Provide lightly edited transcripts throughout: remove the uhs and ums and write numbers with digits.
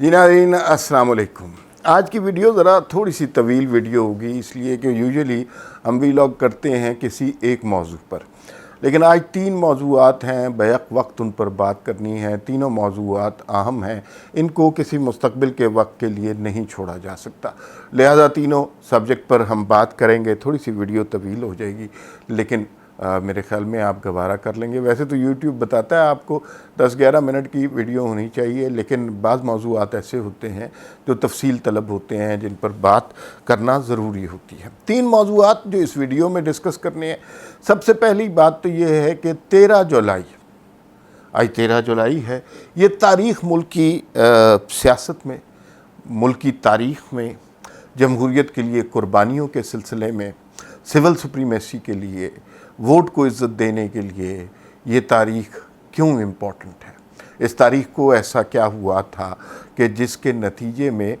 جی ناظرین السلام علیکم۔ آج کی ویڈیو ذرا تھوڑی سی طویل ویڈیو ہوگی، اس لیے کہ یوزولی ہم ویلاگ کرتے ہیں کسی ایک موضوع پر، لیکن آج 3 موضوعات ہیں، بیک وقت ان پر بات کرنی ہے۔ تینوں موضوعات اہم ہیں، ان کو کسی مستقبل کے وقت کے لیے نہیں چھوڑا جا سکتا، لہذا تینوں سبجیکٹ پر ہم بات کریں گے۔ تھوڑی سی ویڈیو طویل ہو جائے گی، لیکن میرے خیال میں آپ گوارا کر لیں گے۔ ویسے تو یوٹیوب بتاتا ہے آپ کو 10-11 منٹ کی ویڈیو ہونی چاہیے، لیکن بعض موضوعات ایسے ہوتے ہیں جو تفصیل طلب ہوتے ہیں، جن پر بات کرنا ضروری ہوتی ہے۔ 3 موضوعات جو اس ویڈیو میں ڈسکس کرنے ہیں۔ سب سے پہلی بات تو یہ ہے کہ 13 جولائی، آج 13 جولائی ہے، یہ تاریخ ملک کی سیاست میں، ملک کی تاریخ میں، جمہوریت کے لیے قربانیوں کے سلسلے میں، سول سپریمیسی کے لیے، ووٹ کو عزت دینے کے لیے یہ تاریخ کیوں امپورٹنٹ ہے؟ اس تاریخ کو ایسا کیا ہوا تھا کہ جس کے نتیجے میں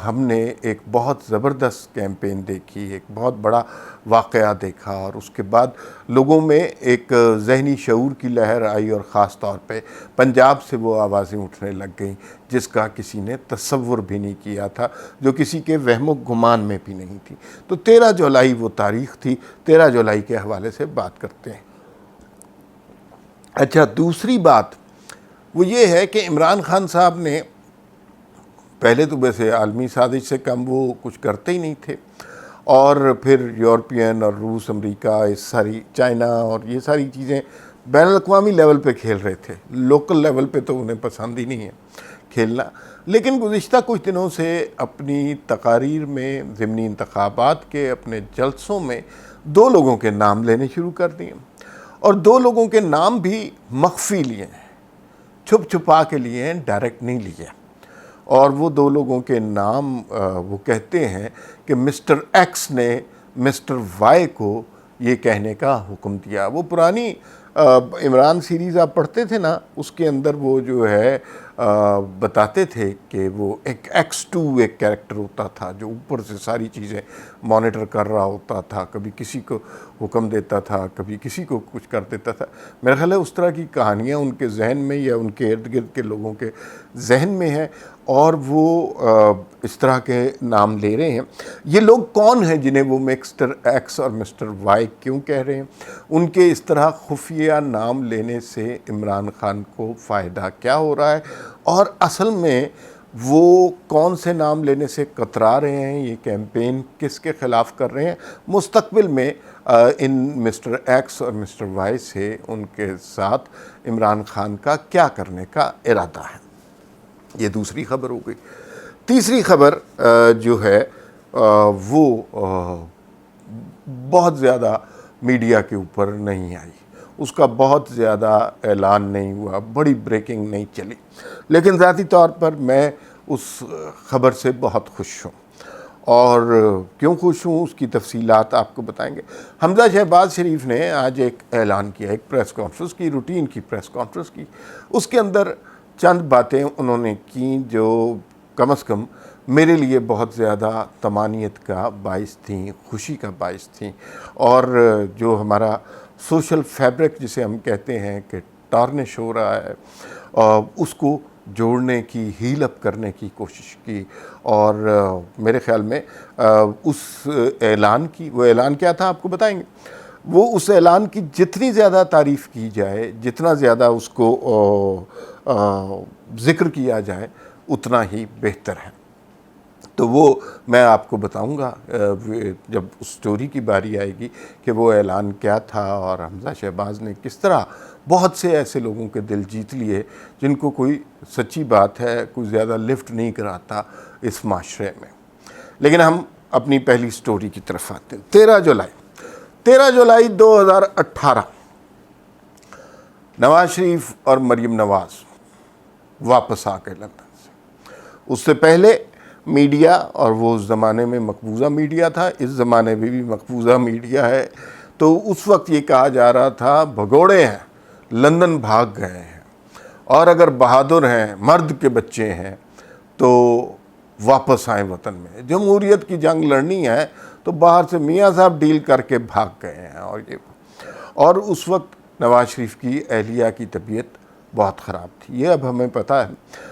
ہم نے ایک بہت زبردست کیمپین دیکھی، ایک بہت بڑا واقعہ دیکھا، اور اس کے بعد لوگوں میں ایک ذہنی شعور کی لہر آئی، اور خاص طور پہ پنجاب سے وہ آوازیں اٹھنے لگ گئیں جس کا کسی نے تصور بھی نہیں کیا تھا، جو کسی کے وہم و گمان میں بھی نہیں تھی۔ تو 13 جولائی وہ تاریخ تھی، 13 جولائی کے حوالے سے بات کرتے ہیں۔ اچھا، دوسری بات وہ یہ ہے کہ عمران خان صاحب نے پہلے تو ویسے عالمی سازش سے کم وہ کچھ کرتے ہی نہیں تھے، اور پھر یورپین اور روس، امریکہ، اس ساری چائنا اور یہ ساری چیزیں بین الاقوامی لیول پہ کھیل رہے تھے، لوکل لیول پہ تو انہیں پسند ہی نہیں ہے کھیلنا۔ لیکن گزشتہ کچھ دنوں سے اپنی تقاریر میں، ضمنی انتخابات کے اپنے جلسوں میں 2 لوگوں کے نام لینے شروع کر دیے، اور 2 لوگوں کے نام بھی مخفی لیے ہیں، چھپ چھپا کے لیے ہیں، ڈائریکٹ نہیں لیے۔ اور وہ 2 لوگوں کے نام وہ کہتے ہیں کہ مسٹر ایکس نے مسٹر وائی کو یہ کہنے کا حکم دیا۔ وہ پرانی عمران سیریز آپ پڑھتے تھے نا، اس کے اندر وہ جو ہے بتاتے تھے کہ وہ ایک X2 ایک کیریکٹر ہوتا تھا جو اوپر سے ساری چیزیں مانیٹر کر رہا ہوتا تھا، کبھی کسی کو حکم دیتا تھا، کبھی کسی کو کچھ کر دیتا تھا۔ میرا خیال ہے اس طرح کی کہانیاں ان کے ذہن میں یا ان کے ارد گرد کے لوگوں کے ذہن میں ہیں، اور وہ اس طرح کے نام لے رہے ہیں۔ یہ لوگ کون ہیں جنہیں وہ مسٹر ایکس اور مسٹر وائی کیوں کہہ رہے ہیں؟ ان کے اس طرح خفیہ نام لینے سے عمران خان کو فائدہ کیا ہو رہا ہے، اور اصل میں وہ کون سے نام لینے سے کترا رہے ہیں؟ یہ کیمپین کس کے خلاف کر رہے ہیں؟ مستقبل میں ان مسٹر ایکس اور مسٹر وائی سے ان کے ساتھ عمران خان کا کیا کرنے کا ارادہ ہے؟ یہ دوسری خبر ہو گئی۔ تیسری خبر جو ہے وہ بہت زیادہ میڈیا کے اوپر نہیں آئی، اس کا بہت زیادہ اعلان نہیں ہوا، بڑی بریکنگ نہیں چلی، لیکن ذاتی طور پر میں اس خبر سے بہت خوش ہوں۔ اور کیوں خوش ہوں اس کی تفصیلات آپ کو بتائیں گے۔ حمزہ شہباز شریف نے آج ایک اعلان کیا، ایک پریس کانفرنس کی، روٹین کی پریس کانفرنس کی۔ اس کے اندر چند باتیں انہوں نے کیں جو کم از کم میرے لیے بہت زیادہ طمانینت کا باعث تھیں، خوشی کا باعث تھیں، اور جو ہمارا سوشل فیبرک جسے ہم کہتے ہیں کہ ٹارنش ہو رہا ہے، اس کو جوڑنے کی، ہیل اپ کرنے کی کوشش کی۔ اور میرے خیال میں اس اعلان کی، وہ اعلان کیا تھا آپ کو بتائیں گے، وہ اس اعلان کی جتنی زیادہ تعریف کی جائے، جتنا زیادہ اس کو ذکر کیا جائے، اتنا ہی بہتر ہے۔ تو وہ میں آپ کو بتاؤں گا جب اس سٹوری کی باری آئے گی کہ وہ اعلان کیا تھا، اور حمزہ شہباز نے کس طرح بہت سے ایسے لوگوں کے دل جیت لیے جن کو کوئی سچی بات ہے کوئی زیادہ لفٹ نہیں کراتا اس معاشرے میں۔ لیکن ہم اپنی پہلی سٹوری کی طرف آتے ہیں۔ 13 جولائی 2018، نواز شریف اور مریم نواز واپس آ گئے لندن سے۔ اس سے پہلے میڈیا، اور وہ اس زمانے میں مقبوضہ میڈیا تھا، اس زمانے میں بھی مقبوضہ میڈیا ہے، تو اس وقت یہ کہا جا رہا تھا بھگوڑے ہیں، لندن بھاگ گئے ہیں، اور اگر بہادر ہیں، مرد کے بچے ہیں تو واپس آئیں وطن میں، جمہوریت کی جنگ لڑنی ہے تو باہر سے میاں صاحب ڈیل کر کے بھاگ گئے ہیں۔ اور اس وقت نواز شریف کی اہلیہ کی طبیعت بہت خراب تھی، یہ اب ہمیں پتہ ہے۔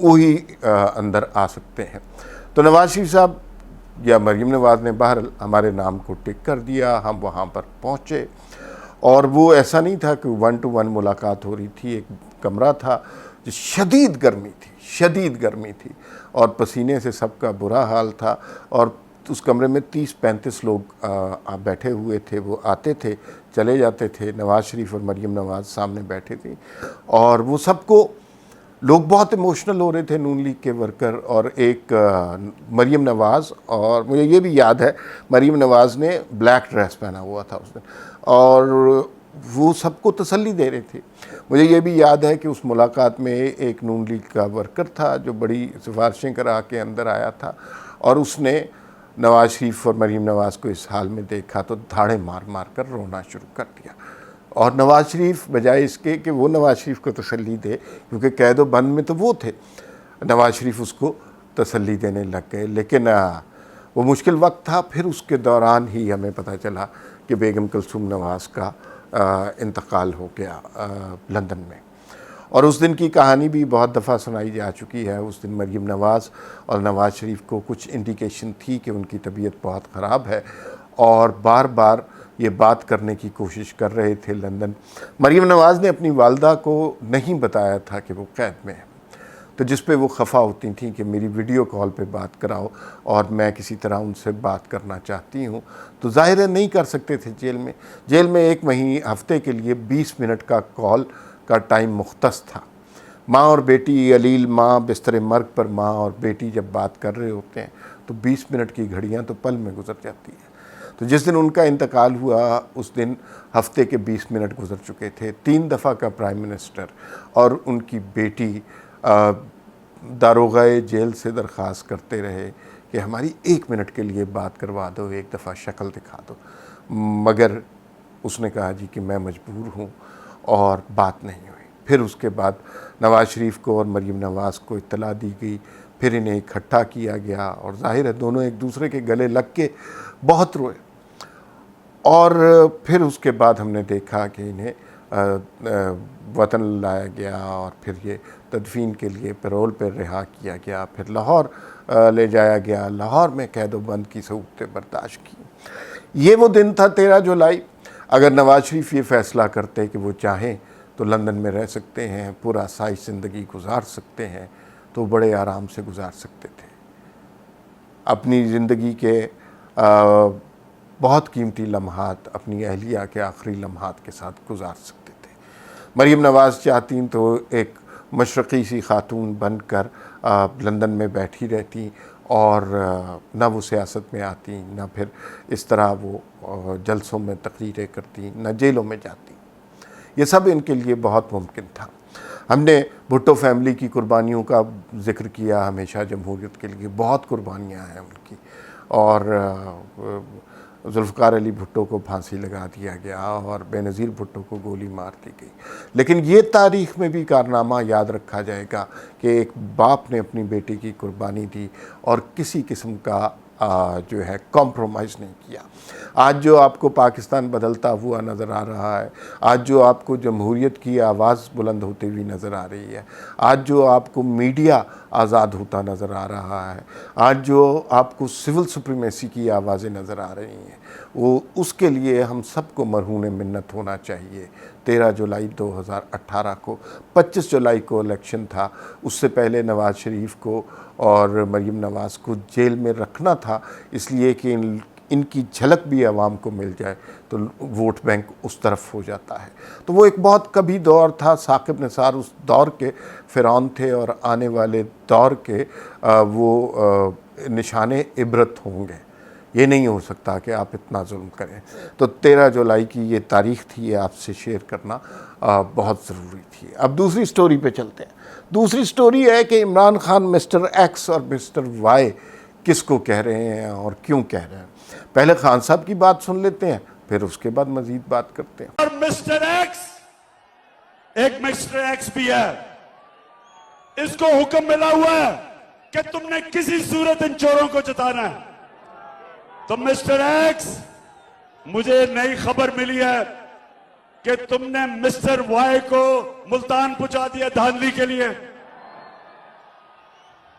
وہی اندر آ سکتے ہیں. تو نواز شریف صاحب یا مریم نواز نے بہرحال ہمارے نام کو ٹک کر دیا. ہم وہاں پر پہنچے اور وہ ایسا نہیں تھا کہ 1 to 1 ملاقات ہو رہی تھی. ایک کمرہ تھا جو شدید گرمی تھی اور پسینے سے سب کا برا حال تھا, اور اس کمرے میں 30-35 لوگ بیٹھے ہوئے تھے. وہ آتے تھے چلے جاتے تھے. نواز شریف اور مریم نواز سامنے بیٹھے تھے اور وہ سب کو لوگ بہت ایموشنل ہو رہے تھے, نون لیگ کے ورکر. اور ایک مریم نواز, اور مجھے یہ بھی یاد ہے مریم نواز نے بلیک ڈریس پہنا ہوا تھا اس دن, اور وہ سب کو تسلی دے رہے تھے. مجھے یہ بھی یاد ہے کہ اس ملاقات میں ایک نون لیگ کا ورکر تھا جو بڑی سفارشیں کرا کے اندر آیا تھا, اور اس نے نواز شریف اور مریم نواز کو اس حال میں دیکھا تو دھاڑے مار مار کر رونا شروع کر دیا. اور نواز شریف بجائے اس کے کہ وہ نواز شریف کو تسلی دے, کیونکہ قید و بند میں تو وہ تھے, نواز شریف اس کو تسلی دینے لگ گئے. لیکن وہ مشکل وقت تھا. پھر اس کے دوران ہی ہمیں پتہ چلا کہ بیگم کلثوم نواز کا انتقال ہو گیا لندن میں. اور اس دن کی کہانی بھی بہت دفعہ سنائی جا چکی ہے. اس دن مریم نواز اور نواز شریف کو کچھ انڈیکیشن تھی کہ ان کی طبیعت بہت خراب ہے, اور بار بار یہ بات کرنے کی کوشش کر رہے تھے لندن. مریم نواز نے اپنی والدہ کو نہیں بتایا تھا کہ وہ قید میں ہے, تو جس پہ وہ خفا ہوتی تھیں کہ میری ویڈیو کال پہ بات کراؤ اور میں کسی طرح ان سے بات کرنا چاہتی ہوں. تو ظاہر ہے نہیں کر سکتے تھے. جیل میں ایک ہفتے کے لیے 20 منٹ کا کال کا ٹائم مختص تھا. ماں اور بیٹی, علیل ماں بستر مرگ پر ماں اور بیٹی جب بات کر رہے ہوتے ہیں تو 20 منٹ کی گھڑیاں تو پل میں گزر جاتی ہیں. تو جس دن ان کا انتقال ہوا اس دن ہفتے کے 20 منٹ گزر چکے تھے. 3 دفعہ کا پرائم منسٹر اور ان کی بیٹی داروغہ جیل سے درخواست کرتے رہے کہ ہماری 1 منٹ کے لیے بات کروا دو, ایک دفعہ شکل دکھا دو, مگر اس نے کہا جی کہ میں مجبور ہوں, اور بات نہیں ہوئی. پھر اس کے بعد نواز شریف کو اور مریم نواز کو اطلاع دی گئی. پھر انہیں اکٹھا کیا گیا, اور ظاہر ہے دونوں ایک دوسرے کے گلے لگ کے بہت روئے. اور پھر اس کے بعد ہم نے دیکھا کہ انہیں وطن لایا گیا, اور پھر یہ تدفین کے لیے پیرول پر رہا کیا گیا. پھر لاہور لے جایا گیا. لاہور میں قید و بند کی سہولتیں برداشت کی. یہ وہ دن تھا 13 جولائی. اگر نواز شریف یہ فیصلہ کرتے کہ وہ چاہیں تو لندن میں رہ سکتے ہیں, پورا سائز زندگی گزار سکتے ہیں, تو بڑے آرام سے گزار سکتے تھے. اپنی زندگی کے بہت قیمتی لمحات اپنی اہلیہ کے آخری لمحات کے ساتھ گزار سکتے تھے. مریم نواز چاہتیں تو ایک مشرقی سی خاتون بن کر لندن میں بیٹھی رہتی, اور نہ وہ سیاست میں آتی, نہ پھر اس طرح وہ جلسوں میں تقریریں کرتی, نہ جیلوں میں جاتی. یہ سب ان کے لیے بہت ممکن تھا. ہم نے بھٹو فیملی کی قربانیوں کا ذکر کیا ہمیشہ. جمہوریت کے لیے بہت قربانیاں ہیں ان کی, اور ذوالفقار علی بھٹو کو پھانسی لگا دیا گیا اور بے نظیر بھٹو کو گولی مار دی گئی. لیکن یہ تاریخ میں بھی کارنامہ یاد رکھا جائے گا کہ ایک باپ نے اپنی بیٹی کی قربانی دی اور کسی قسم کا جو ہے کمپرومائز نہیں کیا. آج جو آپ کو پاکستان بدلتا ہوا نظر آ رہا ہے, آج جو آپ کو جمہوریت کی آواز بلند ہوتی ہوئی نظر آ رہی ہے, آج جو آپ کو میڈیا آزاد ہوتا نظر آ رہا ہے, آج جو آپ کو سول سپریمیسی کی آوازیں نظر آ رہی ہیں, وہ اس کے لیے ہم سب کو مرہون منت ہونا چاہیے. 13 جولائی 2018 کو, 25 جولائی کو الیکشن تھا. اس سے پہلے نواز شریف کو اور مریم نواز کو جیل میں رکھنا تھا, اس لیے کہ ان کی جھلک بھی عوام کو مل جائے تو ووٹ بینک اس طرف ہو جاتا ہے. تو وہ ایک بہت کبھی دور تھا. ثاقب نثار اس دور کے فرعون تھے, اور آنے والے دور کے وہ نشان عبرت ہوں گے. یہ نہیں ہو سکتا کہ آپ اتنا ظلم کریں. تو 13 جولائی کی یہ تاریخ تھی, یہ آپ سے شیئر کرنا بہت ضروری تھی. اب دوسری سٹوری پہ چلتے ہیں. دوسری سٹوری ہے کہ عمران خان مسٹر ایکس اور مسٹر وائی کس کو کہہ رہے ہیں اور کیوں کہہ رہے ہیں. پہلے خان صاحب کی بات سن لیتے ہیں, پھر اس کے بعد مزید بات کرتے ہیں. اور مسٹر ایکس ایک مسٹر ایکس بھی ہے, اس کو حکم ملا ہوا ہے کہ تم نے کسی صورت ان چوروں کو جتانا ہے. تو مسٹر ایکس, مجھے نئی خبر ملی ہے کہ تم نے مسٹر وائی کو ملتان پہنچا دیا دھاندلی کے لیے.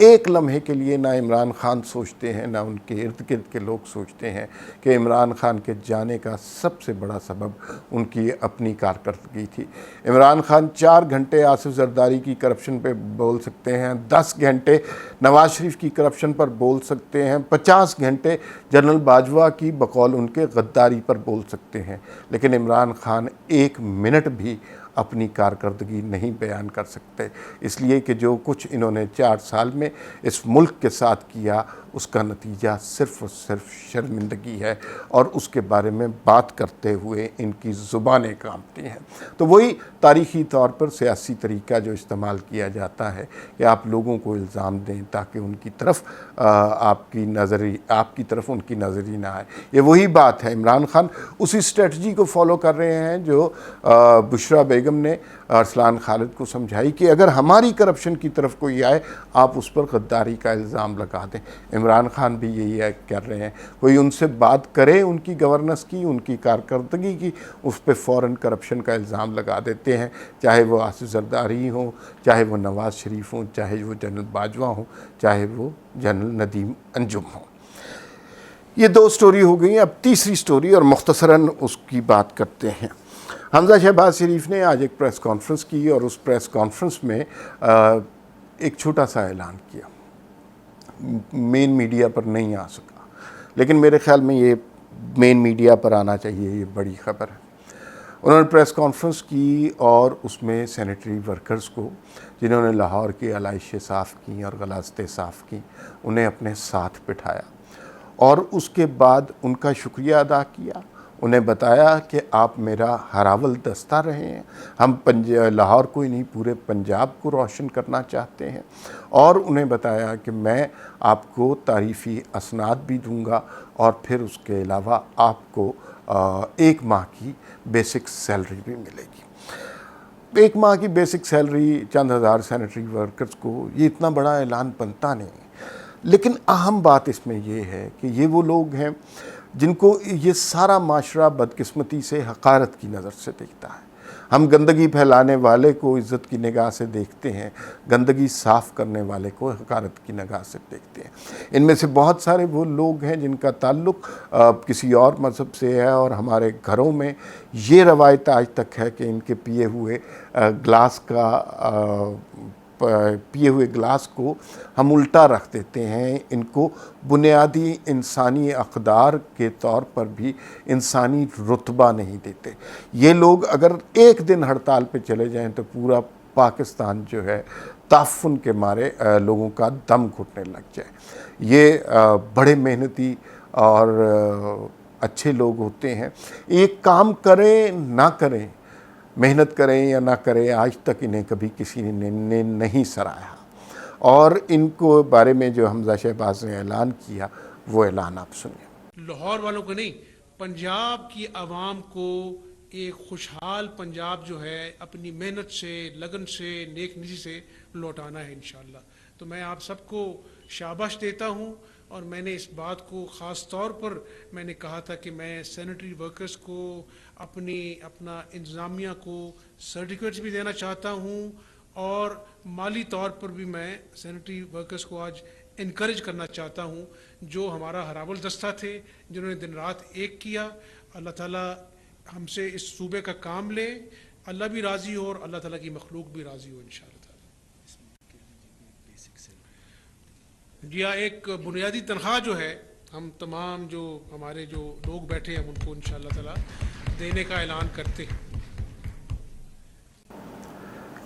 ایک لمحے کے لیے نہ عمران خان سوچتے ہیں نہ ان کے ارد گرد کے لوگ سوچتے ہیں کہ عمران خان کے جانے کا سب سے بڑا سبب ان کی اپنی کارکردگی تھی۔ عمران خان 4 گھنٹے آصف زرداری کی کرپشن پہ بول سکتے ہیں، 10 گھنٹے نواز شریف کی کرپشن پر بول سکتے ہیں، 50 گھنٹے جنرل باجوہ کی بقول ان کے غداری پر بول سکتے ہیں، لیکن عمران خان 1 منٹ بھی اپنی کارکردگی نہیں بیان کر سکتے، اس لیے کہ جو کچھ انہوں نے 4 سال میں اس ملک کے ساتھ کیا اس کا نتیجہ صرف اور صرف شرمندگی ہے، اور اس کے بارے میں بات کرتے ہوئے ان کی زبانیں کانپتی ہیں۔ تو وہی تاریخی طور پر سیاسی طریقہ جو استعمال کیا جاتا ہے کہ آپ لوگوں کو الزام دیں تاکہ ان کی طرف آپ کی طرف ان کی نظری نہ آئے۔ یہ وہی بات ہے، عمران خان اسی اسٹریٹجی کو فالو کر رہے ہیں جو بشرا بیگم نے ارسلان خالد کو سمجھائی کہ اگر ہماری کرپشن کی طرف کوئی آئے آپ اس پر غداری کا الزام لگا دیں۔ عمران خان بھی یہی کر رہے ہیں، کوئی ان سے بات کرے ان کی گورننس کی، ان کی کارکردگی کی، اس پہ فوراً کرپشن کا الزام لگا دیتے ہیں، چاہے وہ آصف زرداری ہوں، چاہے وہ نواز شریف ہوں، چاہے وہ جنرل باجوہ ہوں، چاہے وہ جنرل ندیم انجم ہوں۔ یہ 2 سٹوری ہو گئی، اب تیسری سٹوری اور مختصراً اس کی بات کرتے ہیں۔ حمزہ شہباز شریف نے آج ایک پریس کانفرنس کی اور اس پریس کانفرنس میں ایک چھوٹا سا اعلان کیا، مین میڈیا پر نہیں آ سکا، لیکن میرے خیال میں یہ مین میڈیا پر آنا چاہیے، یہ بڑی خبر ہے۔ انہوں نے پریس کانفرنس کی اور اس میں سینیٹری ورکرز کو جنہوں نے لاہور کی علائشیں صاف کیں اور غلاظتیں صاف کیں انہیں اپنے ساتھ بٹھایا اور اس کے بعد ان کا شکریہ ادا کیا، انہیں بتایا کہ آپ میرا ہراول دستہ رہے ہیں، ہم لاہور کو ہی نہیں پورے پنجاب کو روشن کرنا چاہتے ہیں، اور انہیں بتایا کہ میں آپ کو تعریفی اسناد بھی دوں گا اور پھر اس کے علاوہ آپ کو 1 ماہ کی بیسک سیلری بھی ملے گی۔ 1 ماہ کی بیسک سیلری چند ہزار سینیٹری ورکرز کو، یہ اتنا بڑا اعلان بنتا نہیں، لیکن اہم بات اس میں یہ ہے کہ یہ وہ لوگ ہیں جن کو یہ سارا معاشرہ بدقسمتی سے حقارت کی نظر سے دیکھتا ہے۔ ہم گندگی پھیلانے والے کو عزت کی نگاہ سے دیکھتے ہیں، گندگی صاف کرنے والے کو حقارت کی نگاہ سے دیکھتے ہیں۔ ان میں سے بہت سارے وہ لوگ ہیں جن کا تعلق کسی اور مذہب سے ہے، اور ہمارے گھروں میں یہ روایت آج تک ہے کہ ان کے پیے ہوئے گلاس کو ہم الٹا رکھ دیتے ہیں، ان کو بنیادی انسانی اقدار کے طور پر بھی انسانی رتبہ نہیں دیتے۔ یہ لوگ اگر 1 دن ہڑتال پہ چلے جائیں تو پورا پاکستان جو ہے تعفن کے مارے لوگوں کا دم گھٹنے لگ جائے۔ یہ بڑے محنتی اور اچھے لوگ ہوتے ہیں، ایک کام کریں نہ کریں، محنت کریں یا نہ کریں، آج تک انہیں کبھی کسی نے نہیں سراہا، اور ان کو بارے میں جو حمزہ شہباز نے اعلان کیا وہ اعلان آپ سنیں۔ لاہور والوں کو نہیں، پنجاب کی عوام کو ایک خوشحال پنجاب جو ہے اپنی محنت سے، لگن سے، نیک نیتی سے لوٹانا ہے انشاءاللہ۔ تو میں آپ سب کو شاباش دیتا ہوں، اور میں نے اس بات کو خاص طور پر میں نے کہا تھا کہ میں سینیٹری ورکرز کو اپنا انتظامیہ کو سرٹیفکیٹس بھی دینا چاہتا ہوں، اور مالی طور پر بھی میں سینیٹری ورکرز کو آج انکریج کرنا چاہتا ہوں جو ہمارا ہراول دستہ تھے، جنہوں نے دن رات ایک کیا۔ اللہ تعالیٰ ہم سے اس صوبے کا کام لے، اللہ بھی راضی ہو اور اللہ تعالیٰ کی مخلوق بھی راضی ہو انشاءاللہ تعالیٰ۔ جی ہاں، ایک بنیادی تنخواہ جو ہے ہم تمام جو ہمارے جو لوگ بیٹھے ہیں ہم ان کو انشاءاللہ تعالیٰ دینے کا اعلان کرتے ہیں۔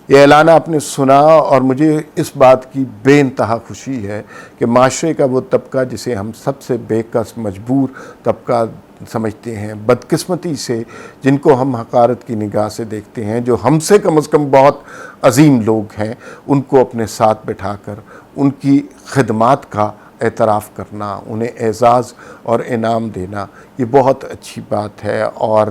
یہ اعلان آپ نے سنا، اور مجھے اس بات کی بے انتہا خوشی ہے کہ معاشرے کا وہ طبقہ جسے ہم سب سے بے کس مجبور طبقہ سمجھتے ہیں، بدقسمتی سے جن کو ہم حقارت کی نگاہ سے دیکھتے ہیں، جو ہم سے کم از کم بہت عظیم لوگ ہیں، ان کو اپنے ساتھ بٹھا کر ان کی خدمات کا اعتراف کرنا، انہیں اعزاز اور انعام دینا، یہ بہت اچھی بات ہے، اور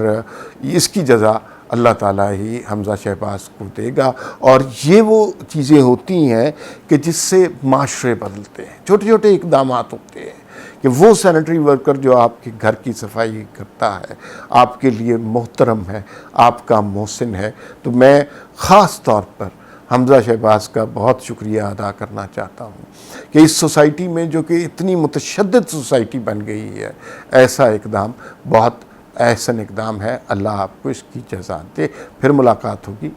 اس کی جزا اللہ تعالیٰ ہی حمزہ شہباز کو دے گا۔ اور یہ وہ چیزیں ہوتی ہیں کہ جس سے معاشرے بدلتے ہیں، چھوٹے چھوٹے اقدامات ہوتے ہیں کہ وہ سینیٹری ورکر جو آپ کے گھر کی صفائی کرتا ہے، آپ کے لیے محترم ہے، آپ کا محسن ہے، تو میں خاص طور پر حمزہ شہباز کا بہت شکریہ ادا کرنا چاہتا ہوں کہ اس سوسائٹی میں جو کہ اتنی متشدد سوسائٹی بن گئی ہے، ایسا اقدام بہت احسن اقدام ہے. اللہ آپ کو اس کی جزا دے. پھر ملاقات ہوگی.